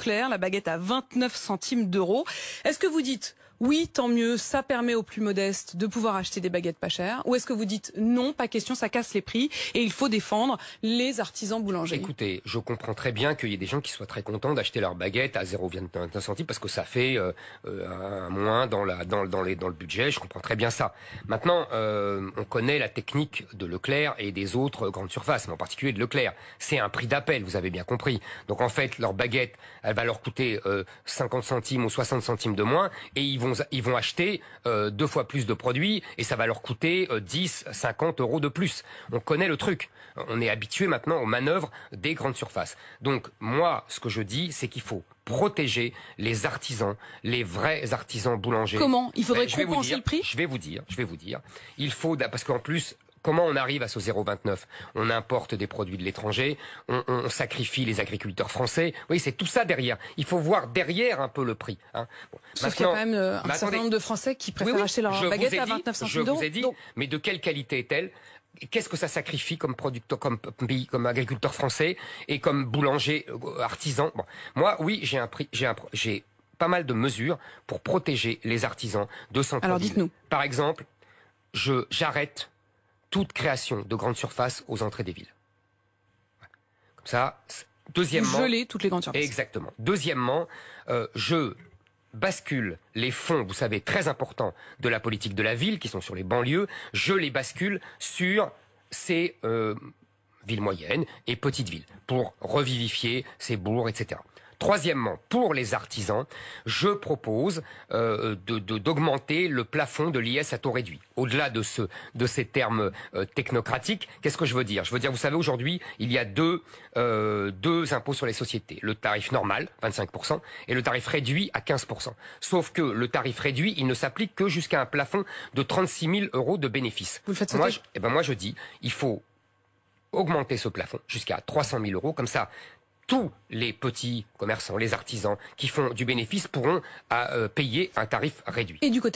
Leclerc, la baguette à 29 centimes d'euros. Est-ce que vous dites oui, tant mieux, ça permet aux plus modestes de pouvoir acheter des baguettes pas chères? Ou est-ce que vous dites non, pas question, ça casse les prix et il faut défendre les artisans boulangers? Écoutez, je comprends très bien qu'il y ait des gens qui soient très contents d'acheter leur baguette à 0,21 centimes parce que ça fait un moins dans le budget. Je comprends très bien ça. Maintenant, on connaît la technique de Leclerc et des autres grandes surfaces, mais en particulier de Leclerc. C'est un prix d'appel, vous avez bien compris. Donc en fait, leur baguette, elle va leur coûter 50 centimes ou 60 centimes de moins et ils vont acheter 2 fois plus de produits et ça va leur coûter 10, 50 euros de plus. On connaît le truc. On est habitué maintenant aux manœuvres des grandes surfaces. Donc moi, ce que je dis, c'est qu'il faut protéger les artisans, les vrais artisans boulangers. Comment? Il faudrait compenser le prix? Je vais vous dire. Il faut, parce qu'en plus, comment on arrive à ce 0,29? On importe des produits de l'étranger, on sacrifie les agriculteurs français. Oui, c'est tout ça derrière. Il faut voir derrière un peu le prix. Hein. Bon, sauf qu'il y a quand même un certain nombre de Français qui préfèrent acheter leur baguette à 29 centimes d'euros. Je vous ai dit, mais de quelle qualité est-elle? Qu'est-ce que ça sacrifie comme producteur, comme agriculteur français et comme boulanger artisan? Bon, moi, oui, j'ai pas mal de mesures pour protéger les artisans de centre-ville. Alors dites-nous. Par exemple, j'arrête toute création de grandes surfaces aux entrées des villes. Comme ça, deuxièmement... Vous gelez toutes les grandes surfaces. Exactement. Deuxièmement, je bascule les fonds, vous savez, très importants de la politique de la ville, qui sont sur les banlieues, je les bascule sur ces villes moyennes et petites villes, pour revivifier ces bourgs, etc. Troisièmement, pour les artisans, je propose d'augmenter le plafond de l'IS à taux réduit. Au-delà de ces termes technocratiques, qu'est-ce que je veux dire? Je veux dire, vous savez, aujourd'hui, il y a deux impôts sur les sociétés. Le tarif normal, 25%, et le tarif réduit à 15%. Sauf que le tarif réduit, il ne s'applique que jusqu'à un plafond de 36 000 euros de bénéfices. Vous le faites sauter? Moi, je dis, il faut augmenter ce plafond jusqu'à 300 000 euros, comme ça, tous les petits commerçants, les artisans qui font du bénéfice pourront payer un tarif réduit. Et du côté